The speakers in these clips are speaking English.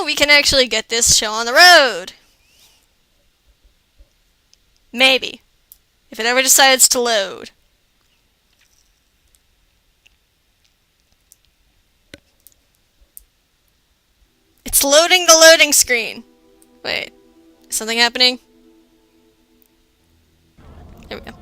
now we can actually get this show on the road. Maybe. If it ever decides to load. It's loading the loading screen. Wait. Is something happening? There we go.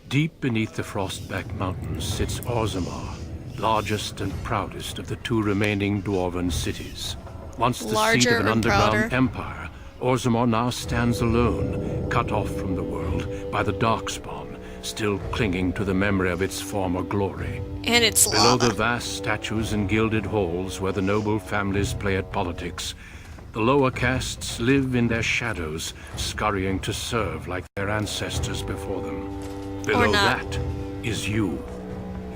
Deep beneath the Frostback Mountains sits Orzammar, largest and proudest of the two remaining dwarven cities. Once the seat of an underground empire, Orzammar now stands alone, cut off from the world by the Darkspawn, still clinging to the memory of its former glory. And it's Below lava. the vast statues and gilded halls where the noble families play at politics, the lower castes live in their shadows, scurrying to serve like their ancestors before them. Below that is you.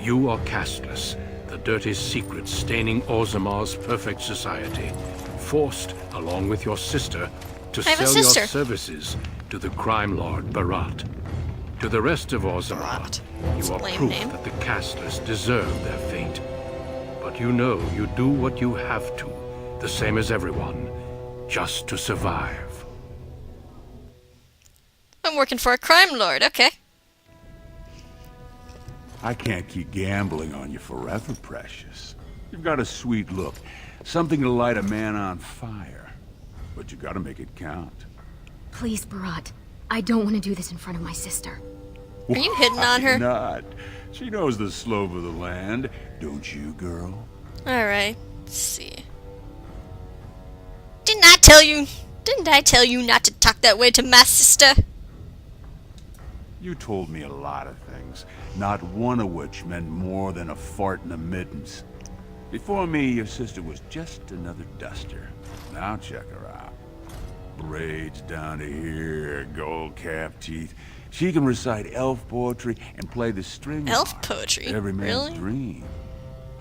You are casteless, the dirty secret staining Orzammar's perfect society, forced, along with your sister, to sell your services to the crime lord Barat. To the rest of Orzammar, you are proof that the casteless deserve their fate. But you know you do what you have to, the same as everyone, just to survive. I'm working for a crime lord, okay. I can't keep gambling on you forever, Precious. You've got a sweet look, something to light a man on fire. But you gotta make it count. Please, Barat. I don't want to do this in front of my sister. Are you hitting on her? Not. She knows the slope of the land, don't you, girl? Alright, let's see. Didn't I tell you not to talk that way to my sister? You told me a lot of things, not one of which meant more than a fart in the mittens. Before me, your sister was just another duster. Now check her out. Braids down to here, gold cap teeth. She can recite elf poetry and play the string. Elf poetry? Every man's Really? dream.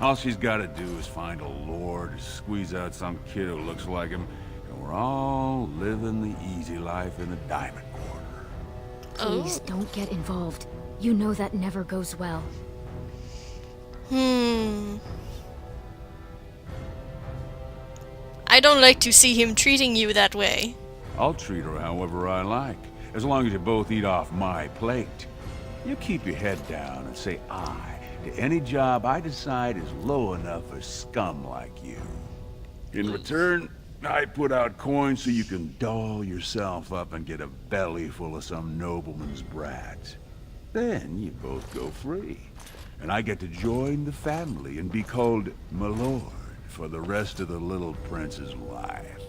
All she's got to do is find a lord, squeeze out some kid who looks like him, and we're all living the easy life in the Diamond Quarter. Please don't get involved. You know that never goes well. I don't like to see him treating you that way. I'll treat her however I like, as long as you both eat off my plate. You keep your head down and say aye to any job I decide is low enough for scum like you. In return, I put out coins so you can doll yourself up and get a belly full of some nobleman's brats. Then you both go free, and I get to join the family and be called my lord for the rest of the little prince's life.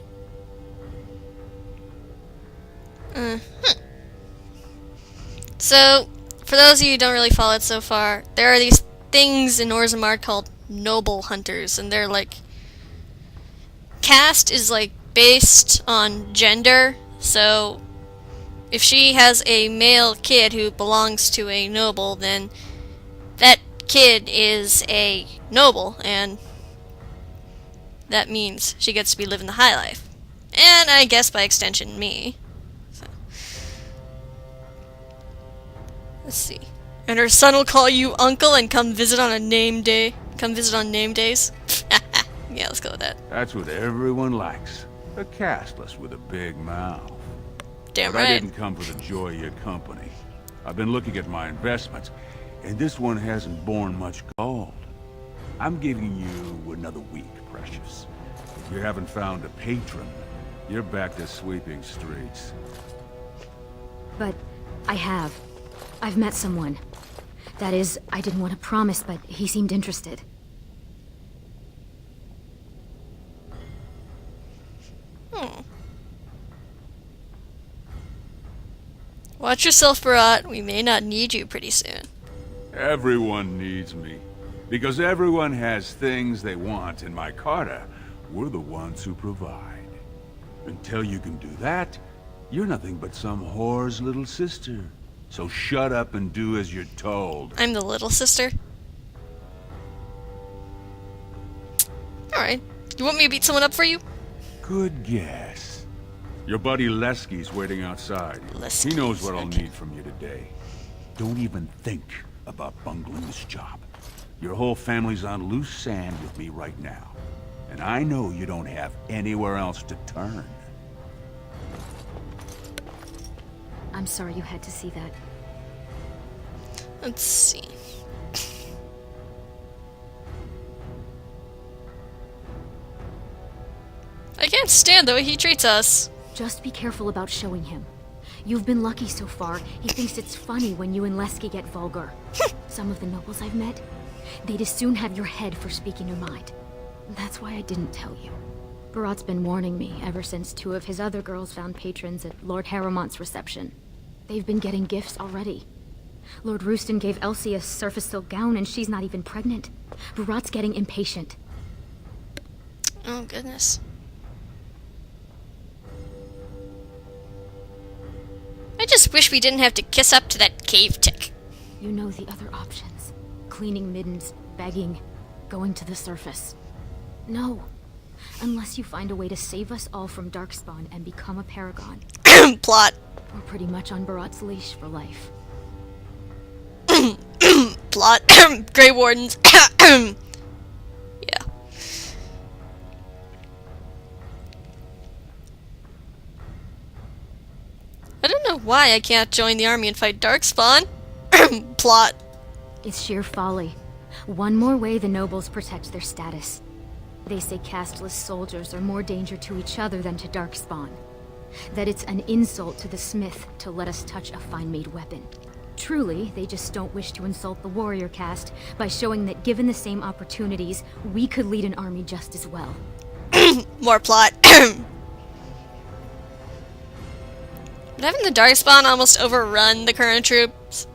So, for those of you who don't really follow it so far, there are these things in Orzammar called noble hunters, and they're like... Caste is like based on gender, so if she has a male kid who belongs to a noble, then that kid is a noble, and that means she gets to be living the high life. And I guess by extension, me. So. Let's see. And her son will call you uncle and come visit on a name day. Come visit on name days. Yeah, let's go with that. That's what everyone likes. A casteless with a big mouth. Damn but right. I didn't come for the joy of your company. I've been looking at my investments, and this one hasn't borne much gold. I'm giving you another week, Precious. If you haven't found a patron, you're back to sweeping streets. But I have. I've met someone. That is, I didn't want to promise, but he seemed interested. Watch yourself, Barat. We may not need you pretty soon. Everyone needs me. Because everyone has things they want, and my Carter, we're the ones who provide. Until you can do that, you're nothing but some whore's little sister. So shut up and do as you're told. I'm the little sister. Alright. You want me to beat someone up for you? Good guess. Your buddy Lesky's waiting outside. Lesky, He knows what I'll okay. need from you today. Don't even think about bungling this job. Your whole family's on loose sand with me right now. And I know you don't have anywhere else to turn. I'm sorry you had to see that. Let's see. I can't stand the way he treats us. Just be careful about showing him. You've been lucky so far. He thinks it's funny when you and Lesky get vulgar. Some of the nobles I've met, they'd as soon have your head for speaking your mind. That's why I didn't tell you. Barat's been warning me ever since 2 of his other girls found patrons at Lord Harrowmont's reception. They've been getting gifts already. Lord Rooston gave Elsie a surface silk gown and she's not even pregnant. Barat's getting impatient. Oh, goodness. I just wish we didn't have to kiss up to that cave tick. You know the other options. Cleaning middens, begging, going to the surface. No. Unless you find a way to save us all from Darkspawn and become a paragon. Plot. We're pretty much on Barat's leash for life. Plot. Grey Wardens. Yeah. I don't know why I can't join the army and fight Darkspawn. Plot. It's sheer folly. One more way the nobles protect their status. They say casteless soldiers are more danger to each other than to Darkspawn. That it's an insult to the smith to let us touch a fine-made weapon. Truly, they just don't wish to insult the warrior caste by showing that given the same opportunities, we could lead an army just as well. More plot. But haven't the Darkspawn almost overrun the current troops?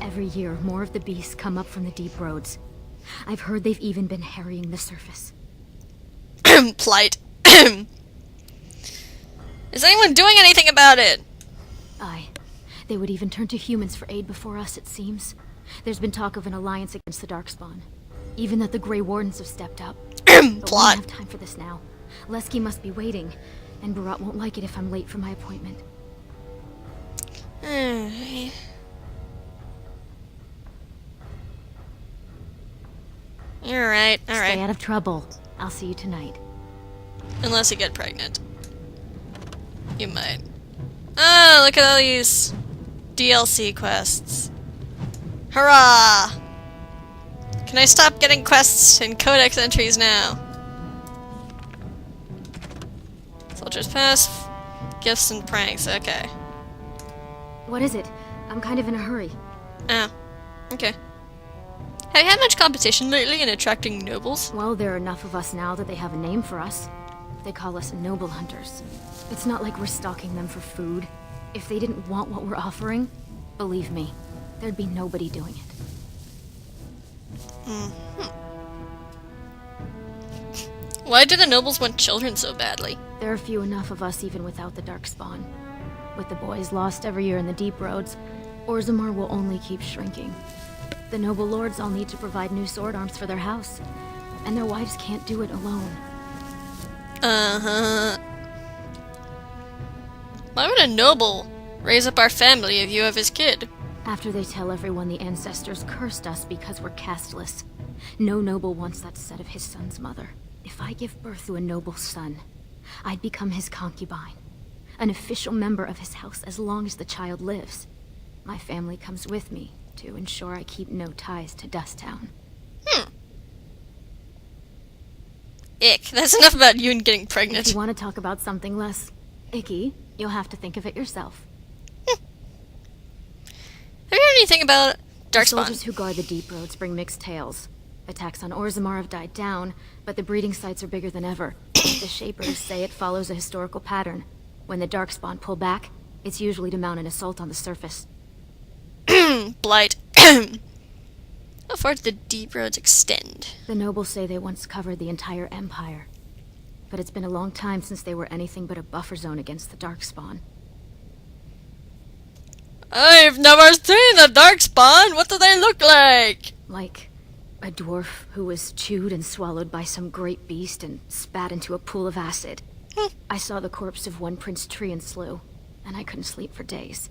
Every year, more of the beasts come up from the deep roads. I've heard they've even been harrying the surface. Plight. Is anyone doing anything about it? Aye. They would even turn to humans for aid before us, it seems. There's been talk of an alliance against the Darkspawn. Even that the Grey Wardens have stepped up. But we don't have time for this now. Lesky must be waiting, and Barat won't like it if I'm late for my appointment. Alright, Stay alright. out of trouble. I'll see you tonight. Unless you get pregnant. You might. Oh, look at all these DLC quests. Hurrah! Can I stop getting quests and codex entries now? Soldier's Pass, gifts and pranks, okay. What is it? I'm kind of in a hurry. Oh, okay. Have you had much competition lately in attracting nobles? Well, there are enough of us now that they have a name for us. They call us noble hunters. It's not like we're stalking them for food. If they didn't want what we're offering, believe me, there'd be nobody doing it. Why do the nobles want children so badly? There are few enough of us even without the Darkspawn. With the boys lost every year in the deep roads, Orzammar will only keep shrinking. The noble lords all need to provide new sword arms for their house, and their wives can't do it alone. Uh-huh. Why would a noble raise up our family if you have his kid? After they tell everyone the ancestors cursed us because we're casteless, no noble wants that said of his son's mother. If I give birth to a noble son, I'd become his concubine, an official member of his house as long as the child lives. My family comes with me to ensure I keep no ties to Dusttown. Ick. That's enough about you and getting If pregnant. you want to talk about something less icky, you'll have to think of it yourself. Have you heard anything about The soldiers Darkspawn? who guard the deep roads bring mixed tales. Attacks on Orzammar have died down, but the breeding sites are bigger than ever. The Shapers say it follows a historical pattern. When the Darkspawn pull back, it's usually to mount an assault on the surface. Blight. How far do the deep roads extend? The nobles say they once covered the entire empire. But it's been a long time since they were anything but a buffer zone against the Darkspawn. I've never seen the Darkspawn! What do they look like? Like a dwarf who was chewed and swallowed by some great beast and spat into a pool of acid. I saw the corpse of one Prince Treant slew, and I couldn't sleep for days.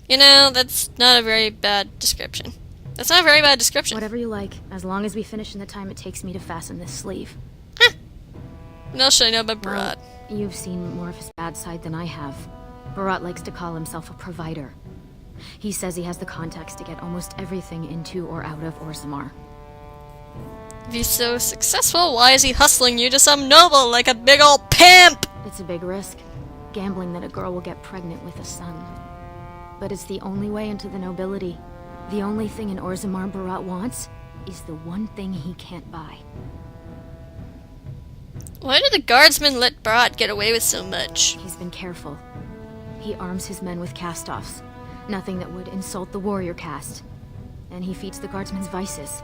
You know, that's not a very bad description. That's not a very bad description. Whatever you like, as long as we finish in the time it takes me to fasten this sleeve. What else should I know about Barat? Well, you've seen more of his bad side than I have. Barat likes to call himself a provider. He says he has the contacts to get almost everything into or out of Orzammar. If he's so successful, why is he hustling you to some noble like a big old pimp? It's a big risk, gambling that a girl will get pregnant with a son. But it's the only way into the nobility. The only thing in Orzammar Barat wants is the one thing he can't buy. Why do the guardsmen let Barat get away with so much? He's been careful. He arms his men with cast-offs. Nothing that would insult the warrior caste. And he feeds the guardsmen's vices.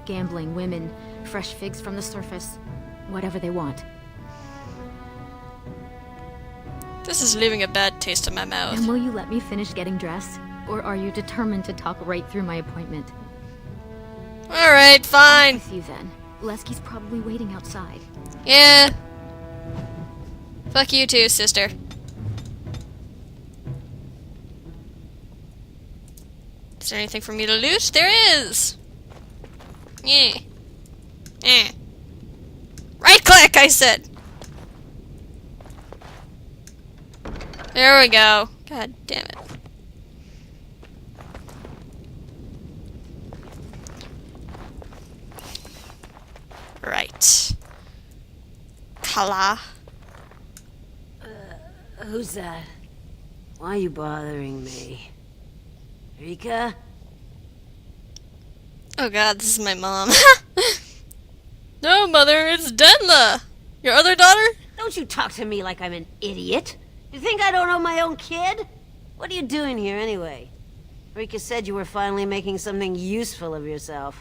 Gambling, women, fresh figs from the surface. Whatever they want. This is leaving a bad taste in my mouth. And will you let me finish getting dressed? Or are you determined to talk right through my appointment? Alright, fine. With you then. Lesky's probably waiting outside. Yeah. Fuck you too, sister. Is there anything for me to loot? There is! Yeah. Eh. Right click, I said! There we go. God damn it. Right. Kala. Who's that? Why are you bothering me? Rika? Oh god, this is my mom. No, mother, it's Denla! Your other daughter? Don't you talk to me like I'm an idiot. You think I don't know my own kid? What are you doing here anyway? Rika said you were finally making something useful of yourself.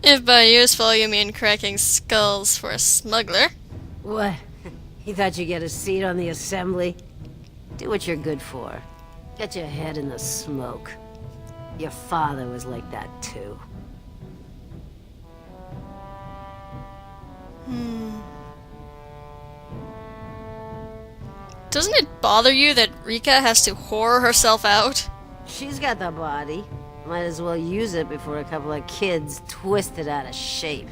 If by useful you mean cracking skulls for a smuggler. What? You thought you'd get a seat on the assembly? Do what you're good for. Get your head in the smoke. Your father was like that too. Doesn't it bother you that Rika has to whore herself out? She's got the body. Might as well use it before a couple of kids twist it out of shape.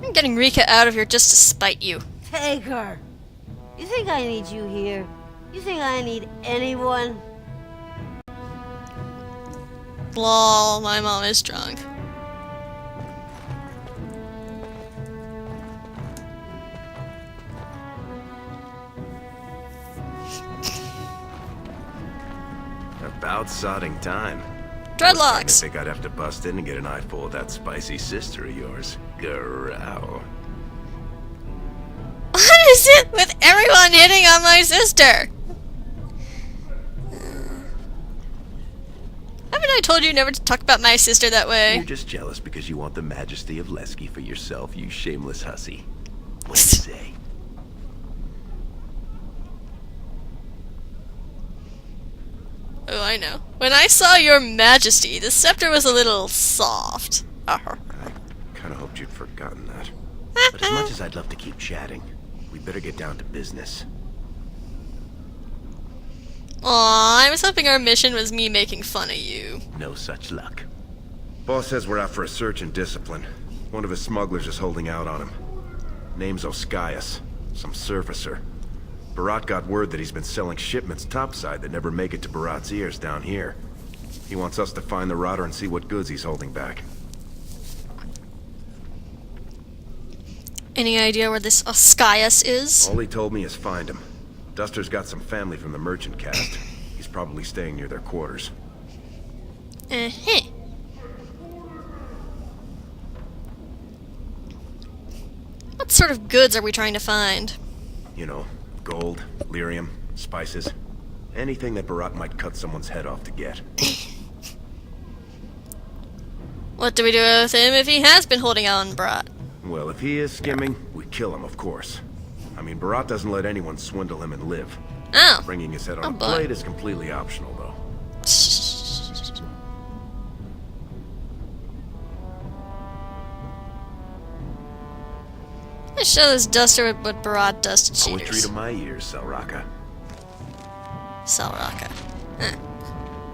I'm getting Rika out of here just to spite you. Take her. You think I need you here? You think I need anyone? Lol, my mom is drunk. About sodding time. Dreadlocks! I think I'd have to bust in and get an eyeful of that spicy sister of yours. Growl. What is it with everyone hitting on my sister? Haven't I told you never to talk about my sister that way? You're just jealous because you want the majesty of Lesky for yourself, you shameless hussy. What do you say? Oh, I know. When I saw your majesty, the scepter was a little soft. I kind of hoped you'd forgotten that. But as much as I'd love to keep chatting, we better get down to business. Aw, I was hoping our mission was me making fun of you. No such luck. Boss says we're out for a search and discipline. One of his smugglers is holding out on him. Name's Oskias, some surfacer. Barat got word that he's been selling shipments topside that never make it to Barat's ears down here. He wants us to find the rotter and see what goods he's holding back. Any idea where this Oskias is? All he told me is find him. Duster's got some family from the merchant caste. He's probably staying near their quarters. Uh-huh. What sort of goods are we trying to find? You know, gold, lyrium, spices. Anything that Barat might cut someone's head off to get. What do we do with him if he has been holding on Barat? Well, if he is skimming, we kill him, of course. I mean, Barat doesn't let anyone swindle him and live. Oh. Bringing his head on Oh, a boy. plate is completely optional, though. Let's show this Duster what Barat does to Poetry cheaters. to my ears, Selraka. Salraka. Huh.